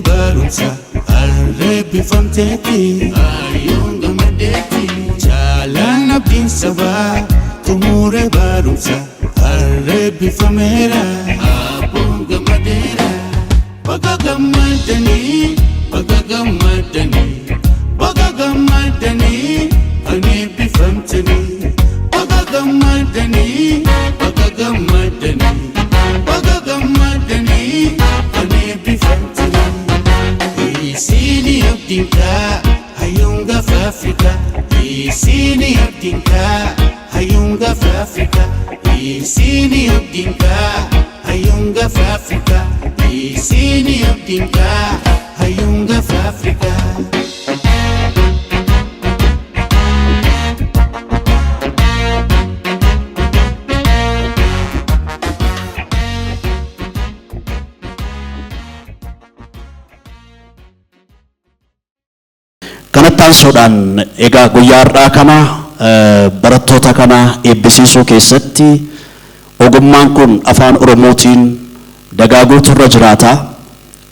barumsa arreeffamteeti ayyoon gammadeeti jaalaan abdiin sabaa tumure barumsa arreeffameera abboon gammadeera baga gammadanii aneeffamtanii baga gammadanii isini abdinka hayunga Afrika isini abdinka hayunga Afrika isini abdinka hayunga Afrika isini abdinka hayunga Afrika kanattaan soodhaan egaa guyyaarraa kana barattoota kana eebbisiisuu keessatti ogummaan kun afaan oromootiin dagaaguutu irra jiraata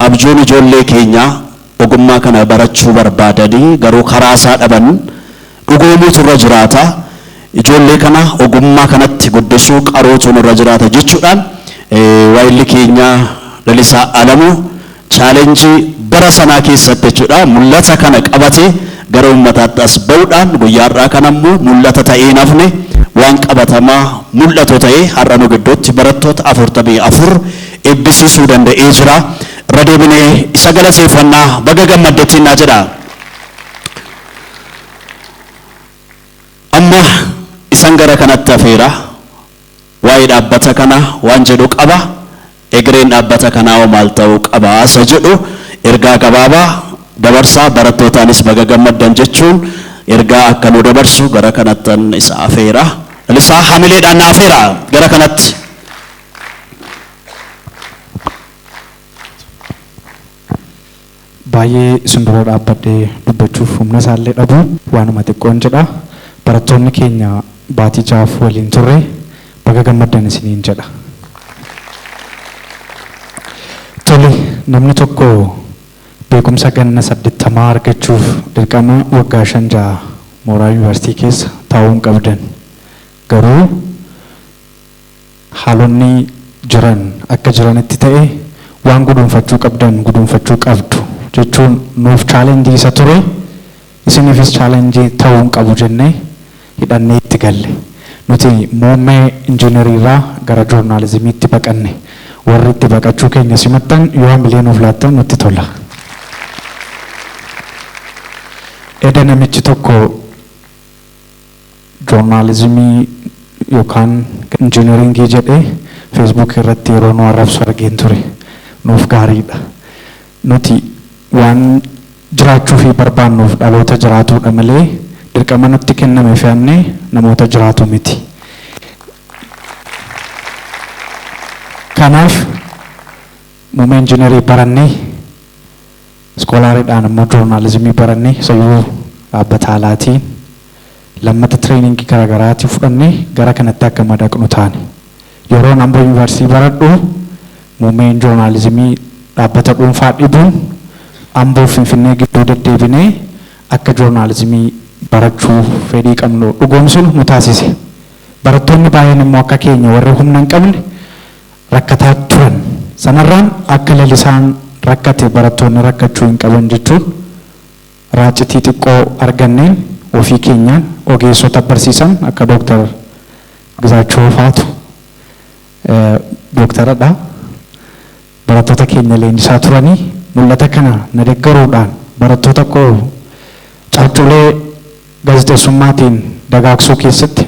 abjuun ijoollee keenya ogummaa kana barachuu barbaadanii garuu karaa isaa dhaban dhugoomuutu irra jiraata ijoollee kana ogummaa kanatti guddisuu qarootuun irra jiraata jechuudhaan waayilli keenya Lalisaa Alamuu chaalenjii bara sanaa keessatti jechuudha mul'ata kana qabate gara uummataatti as ba'uudhaan guyyaarraa kanammoo mul'ata ta'ee nafne waan qabatamaa mul'atu ta'ee har'a nu gidduutti barattoota 44 eebbisiisuu danda'ee jira irra deebinee isa galateeffannaa baga gammaddeettiin naa jedha amma isan gara kanatti afeera waa'ee dhaabbata kana waan jedhu qaba egereen dhaabbata kanaa maal ta'uu qaba asa jedhu ergaa gabaabaa dabarsaa barattootanis baga gammaddan jechuun ergaa akka nu dabarsu gara kanattan isa afeera Lalisaa hamileedhaan afeera gara kanatti baay'ee isin dura dhaabbadhee dubbachuuf humna isaallee dhabu waanuma xiqqoon jedha barattoonni keenya baatii 6 waliin turre baga gammaddan isiniin jedha tole namni tokko beekumsa ganna 80 argachuuf dirqama waggaa 5 mooraa yuunivarsiitii keessa taa'uun qabdan garuu haalonni jiran akka jiranitti ta'e waan gudunfachuu qabdan gudunfachuu qabdu jechuun nuuf chaalenjii isa ture isiniifis chaalenjii ta'uun qabu jennee hidhannee itti galle nuti muummee injiineriirraa gara joornaalizimiitti baqanne warri itti baqachuu keenya simattan yoo hamilee nuuf laattan nutti tola. Eda namichi tokko joornaalizimii yookaan injiineringii jedhee feesbuuk irratti yeroo nu arrabsu argeen ture nuuf gaariidha. Nuti waan jiraachuu fi barbaannuuf dhaloota jiraatuudha malee dirqama nutti kenname fe'annee namoota jiraatu miti. Kanaaf muummee injiinerii barannee iskoolaariidhaan immoo joornaalizimii barannee sayyuu dhaabbata alaatiin lammata tireeningii garaagaraatii fudhannee gara kanatti akka madaqnu taane yeroo Amboo yuunivarsiitii baradhu muummeen joornaalizimii dhaabbata dhuunfaa dhibuun Amboo Finfinnee gidduu deddeebinee akka joornaalizimii barachuu fedhii qabnu dhugoomsuun nu taasise. Barattoonni baay'een immoo akka keenya warri humna hin qabne rakkataa turan sanarraan akka Lalisaan rakkate barattoonni rakkachuu hin qaban jechuun raacitii xiqqoo arganneen ofii keenyaan ogeessota barsiisan akka Dooktar Gizaachoo faatu dooktaradha barattoota keenya leenjisaa turanii mul'ata kana na deeggaruudhaan barattoota koo caacculee gaazexeessummaatiin dagaagsuu keessatti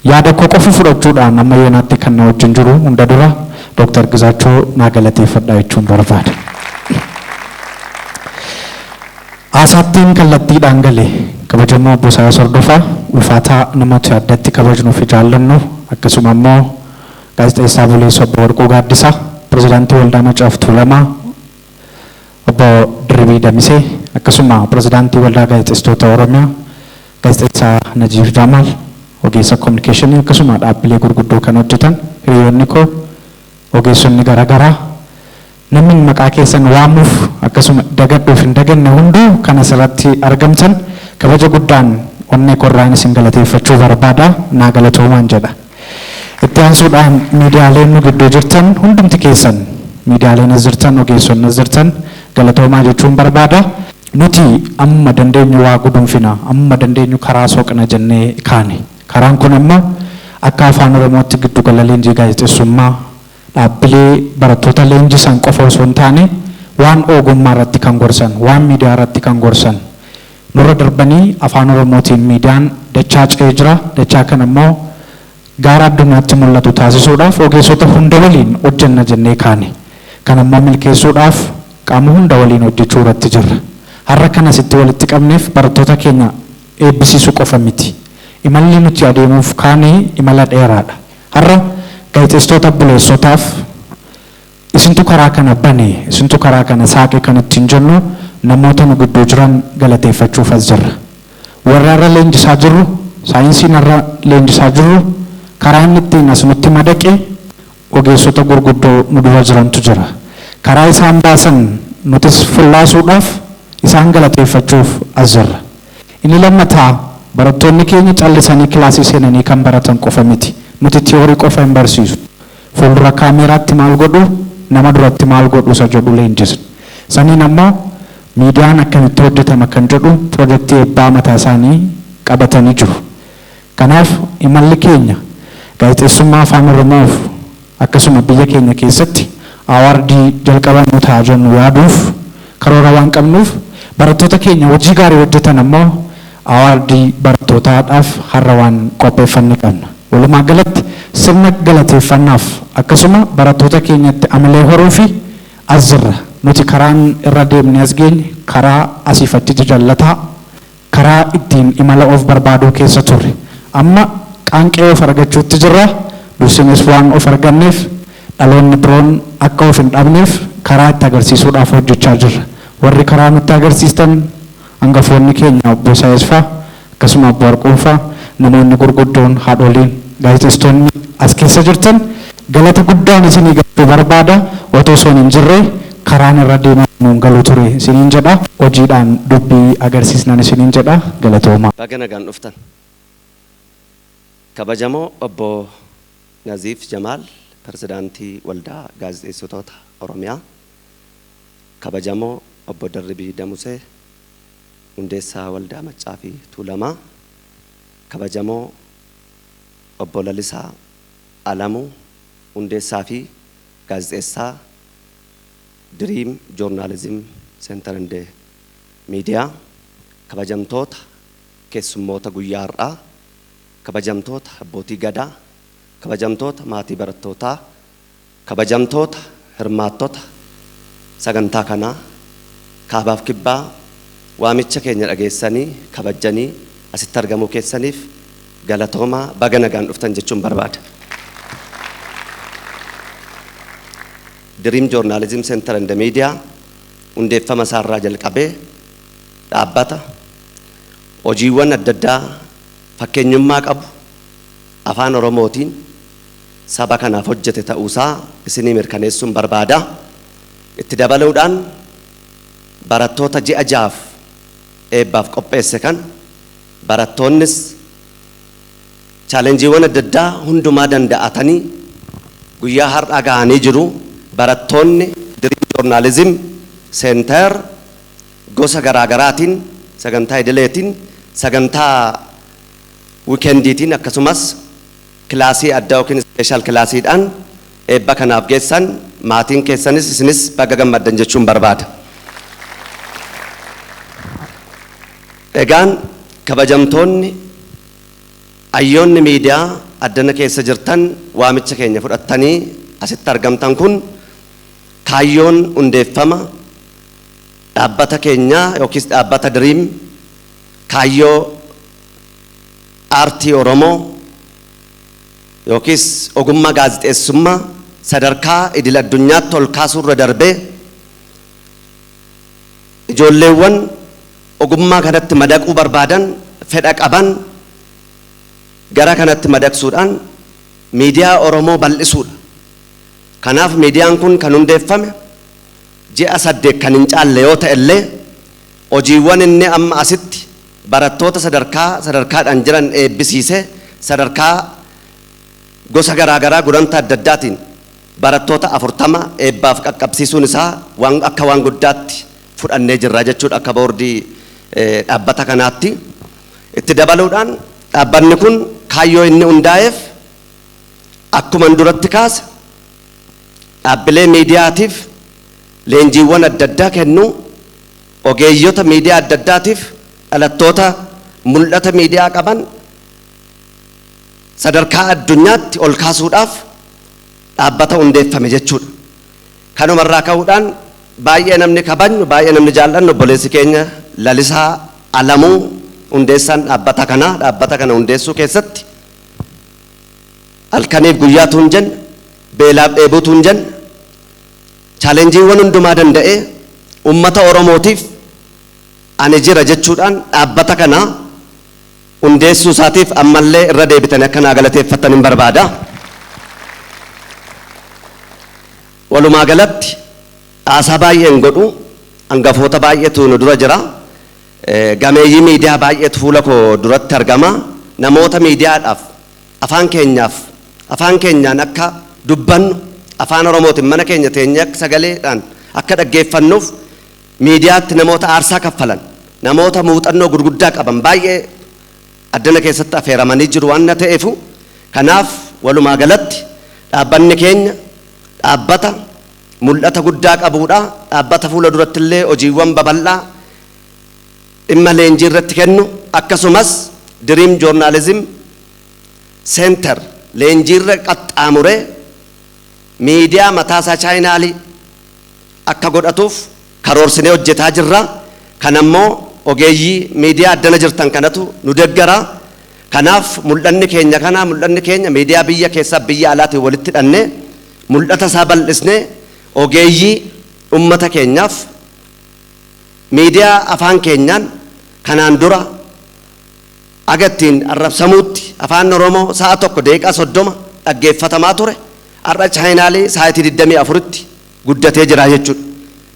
yaada koo qofa fudhachuudhaan amma yoonaatti kan na wajjin jiru hunda dura Dooktar Gizaachoo naa galateeffadha jechuun barbaada. Asaattiin kallattiidhaan galee kabajamoo obbo Isaayyaas Hordofaa ulfaataa namoota addatti kabajnuu fi jaallannu akkasuma immoo gaazexeessaa Buleessa obbo Warquu Gaaddisaa pirezidaantii Waldaa Macaaf Tuulamaa obbo Dirribii Damisee akkasuma pirezidaantii Waldaa Gaazexeessitoota Oromiyaa gaazexeessaa Najiib Jamaal ogeessa kominikeeshinii akkasuma dhaabbilee gurguddoo kan hojjetan hiriyoonni koo ogeessonni garaagaraa namni maqaa keessan waamuuf akkasuma dagadhuuf hin daganne hunduu kan asirratti argamtan kabaja guddaan onnee korraan isin galateeffachuu barbaada. Naa galatoomaan jedha. Itti aansuudhaan miidiyaaleen nu gidduu jirtan hundumti keessan miidiyaaleen as jirtan ogeessonni as jirtan galatoomaa jechuun barbaada. Nuti amma dandeenyu waa gudunfina amma dandeenyu karaa soqna jennee kaane. Karaan kun immoo akka afaan Oromootti giddu gala leenjii gaazexeessummaa dhaabbilee barattoota leenjisan qofa osoo hin taane waan ogummaa irratti kan gorsan waan miidiyaa irratti kan gorsan nurra darbanii afaan Oromootiin miidiyaan dachaa ce'ee jira. Dachaa kana immoo gaara addunyaatti mul'atu taasisuudhaaf ogeessota hunda waliin hojjenna jennee kaane. Kan immoo milkeessuudhaaf qaama hunda waliin hojjechuu irratti jirra. Har'a kana sitti walitti qabneef barattoota keenya eebbisiisuu qofa miti. Imalli nuti adeemuuf kaane imala dheeraadha. Har'a gaazexeessitoota buleessotaaf isintu karaa kana bane isintu karaa kana saaqe kan ittiin jennu namoota nu gidduu jiran galateeffachuuf as jirra. Warra irra leenjisaa jirru saayinsiin irra leenjisaa jirru karaa inni ittiin as nutti madaqe ogeessota gurguddoo nu dura jirantu jira. Karaa isaan baasan nutis fullaasuudhaaf isaan galateeffachuuf as jirra. Inni lammataa barattoonni keenya callisanii kilaasii seenanii kan baratan qofa miti. Nuti tiyoorii qofa hin barsiisu. Fuuldura kaameraatti maal godhu nama duratti maal godhu isa jedhu leenjisna. Saniin ammoo miidiyaan akkamitti hojjetama kan jedhu piroojeektii eebbaa mataa isaanii qabatanii jiru. Kanaaf imalli keenya gaazexeessummaa afaan Oromoof akkasuma biyya keenya keessatti awaardii jalqaban nu ta'a jennu yaaduuf karoora waan qabnuuf barattoota keenya hojii gaarii hojjetan ammoo awaardii barattootaadhaaf har'a waan qopheeffanne qabna. Walumaa galatti sirna galateeffannaaf akkasuma barattoota keenyatti amalee horuu fi as jirra. Nuti karaan irra deemnee as geenye karaa asii fi achi jallataa karaa ittiin imala of barbaaduu keessa turre. Amma qaanqee of argachuutti jirra. Dursinis waan of arganneef dhaloonni biroon akka of hin dhabneef karaa itti agarsiisuudhaaf hojjechaa jirra. Warri karaa nutti agarsiistan hangafoonni keenya obbo Isaayyaas fa'aa akkasuma obbo Warquun fa'aa namoonni gurguddoon haadholiin gaazexeessitoonni as keessa jirtan galata guddaan isinii galchuu barbaada. Otoo osoo hin jirre karaan irra deemaa nuun galuu ture isiniin jedha. Hojiidhaan dubbii agarsiisnan isiniin jedha. Galatoomaa. Baga nagaan dhuftan. Kabajamoo obbo Naziif Jamaal pirezidaantii waldaa gaazexeessitoota Oromiyaa. Kabajamoo obbo Darribii Damusee hundeessaa waldaa Maccaa fi Tuulamaa. Kabajamoo obbo Lalisaa Alamuu hundeessaa fi gaazexeessaa Dream Journalism Center and Media. Kabajamtoota keessummoota guyyaa har'aa, kabajamtoota abbootii gadaa, kabajamtoota maatii barattootaa, kabajamtoota hirmaattota sagantaa kanaa kaabaaf kibbaa waamicha keenya dhageessanii kabajanii asitti argamuu keessaniif galatoomaa baga nagaan dhuftan jechuun barbaada. Dream Journalism Center and Media hundeeffama isaarraa jalqabee dhaabbata hojiiwwan adda addaa fakkeenyummaa qabu afaan Oromootiin saba kanaaf hojjete ta'uusaa isinii mirkaneessuun barbaada. Itti dabaluudhaan barattoota ji'a jahaaf eebbaaf qopheesse kan barattoonnis chaalenjiiwwan adda addaa hundumaa danda'atanii guyyaa har'aa ga'anii jiru. Barattoonni Dream Journalism Center gosa garaagaraatiin sagantaa idileetiin sagantaa wiikendiitiin akkasumas kilaasii addaa yookiin ispeeshaal kilaasiidhaan eebba kanaaf geessan maatiin keessanis isinis baga gammaddan jechuun barbaada. Egaan kabajamtoonni ayyoonni miidiyaa addana keessa jirtan waamicha keenya fudhattanii asitti argamtan kun kaayyoon hundeeffama dhaabbata keenyaa yookiis dhaabbata Dream kaayyoo aartii Oromoo yookiis ogummaa gaazexeessummaa sadarkaa idil addunyaatti ol kaasuurra darbee ijoolleewwan ogummaa kanatti madaquu barbaadan fedha qaban gara kanatti madaqsuudhaan miidiyaa Oromoo bal'isuudha. Kanaaf miidiyaan kun kan hundeeffame ji'a 8 kan hin caalle yoo ta'e illee hojiiwwan inni amma asitti barattoota sadarkaadhaan jiran eebbisiisee sadarkaa gosa garaagaraa gulantaa adda addaatiin barattoota 40 eebbaaf qaqqabsiisuun isaa waan guddaatti fudhannee jirra jechuudha akka boordii dhaabbata kanaatti. Itti dabaluudhaan dhaabbanni kun kaayyoo inni hundaa'eef akkuma duratti kaase dhaabbilee miidiyaatiif leenjiiwwan adda addaa kennu ogeeyyota miidiyaa adda addaatiif dhalattoota mul'ata miidiyaa qaban sadarkaa addunyaatti ol kaasuudhaaf dhaabbata hundeeffame jechuudha. Kanumarraa ka'uudhaan baay'ee namni kabajnu baay'ee namni jaallannu obboleessi keenya Lalisaa Alamuu hundeessaan dhaabbata kana hundeessuu keessatti halkaniif guyyaatu hin jenne beelaaf dheebuutu hin jenne chaalenjiiwwan hundumaa danda'ee ummata Oromootiif ani jira jechuudhaan dhaabbata kana hundeessuu isaatiif ammallee irra deebitanii akka naa galateeffattan hin barbaada. Walumaa galatti haasaa baay'een godhu hangafoota baay'eetu nu dura jira. Gameeyyii miidiyaa baay'eetu fuula koo duratti argama. Namoota miidiyaadhaaf afaan keenyaan akka dubbannu afaan Oromootiin mana keenya teenyee akka sagaleedhaan akka dhaggeeffannuuf miidiyaatti namoota aarsaa kaffalan namoota muuxannoo gurguddaa qaban baay'ee addana keessatti affeeramanii jiru waan ta'eef kanaaf walumaa galatti dhaabbanni keenya dhaabbata mul'ata guddaa qabuudha. Dhaabbata fuula duratti illee hojiiwwan babal'aa dhimma leenjii irratti kennu akkasumas Dream Journalism Center leenjii irra qaxxaamuree miidiyaa mataasaa chaayinaalii akka godhatuuf karoorsinee hojjetaa jirra. Kanammoo ogeeyyii miidiyaa addana jirtan kanatu nu deggara. Kanaaf mul'anni keenya miidiyaa biyya keessaa biyya alaatiin walitti hidhannee mul'ata isaa bal'isnee ogeeyyii ummata keenyaaf miidiyaa afaan keenyaan kanaan dura agattiin arrabsamuutti afaan Oromoo sa'a tokko daqiiqaa 30 dhaggeeffatamaa ture har'a chaayinaalii sa'aatii 24tti guddatee jira jechuudha.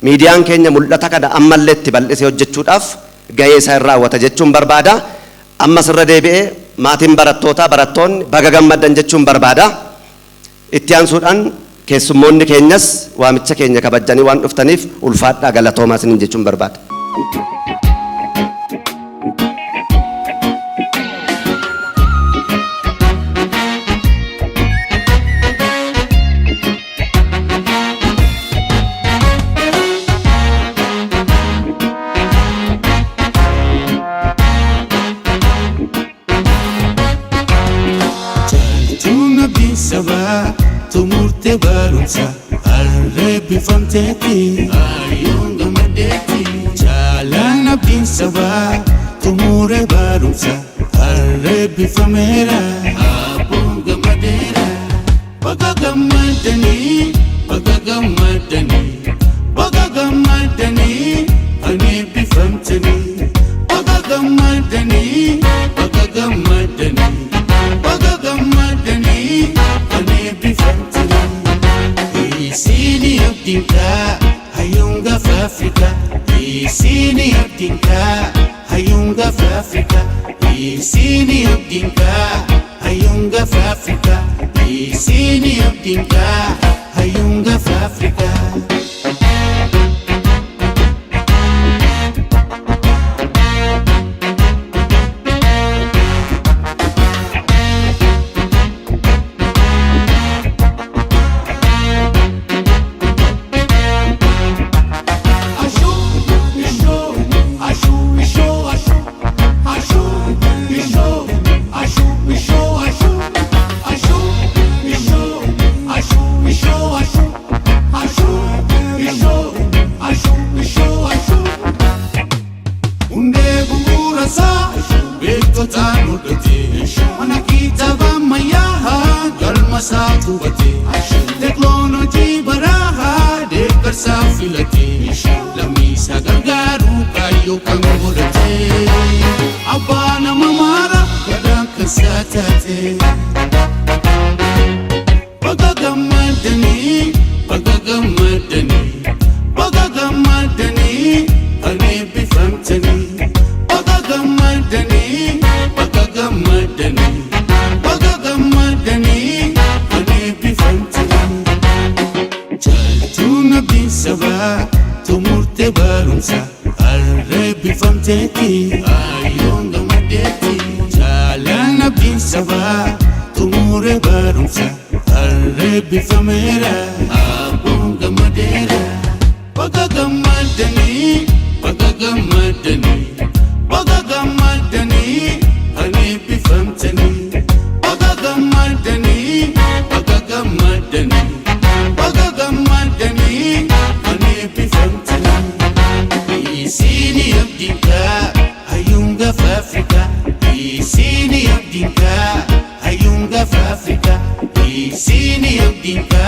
Miidiyaan keenya mul'ata kana ammallee itti bal'isee hojjechuudhaaf gahee isaa irraa raawwata jechuun barbaada. Ammas irra deebi'ee maatiin barattoonni baga gammaddan jechuun barbaada. Itti aansuudhaan keessummoonni keenyas waamicha keenya kabajanii waan dhuftaniif ulfaadhaa galatoomaa isiniin jechuun barbaada. Tumurte barumsa arreeffamteeti ayyoon gammadeeti jaalaan abdiin sabaa tumure barumsa arreeffameera abboon gammadeera baga gammadanii aneeffamtanii baga gammadanii Isini abdinka hayunga Afrika Isini abdinka hayunga Afrika Isini abdinka hayunga Afrika Isini abdinka hayunga Afrika Teknoloji baraha dekar safilati lamisa gargaru kayo kan godate abana mamara kadang kesatate baga gammadani gammadani, baga gammadani, baga gammadani, ani bifamtani. Jaltuna bisaba, tumurte barumsa, arre bifamteti, ayon gammadeti. Jalana bisaba, tumure barumsa, arre bifamera, abon gammadera. Baga gammadani, baga gammadani, baga gammadani, ani bifamtani. Baga gammadani, baga gammadani, baga gammadani, ani bifamtani. Isini abdinka, ayunga fafrika. Isini abdinka, ayunga fafrika. Isini abdinka,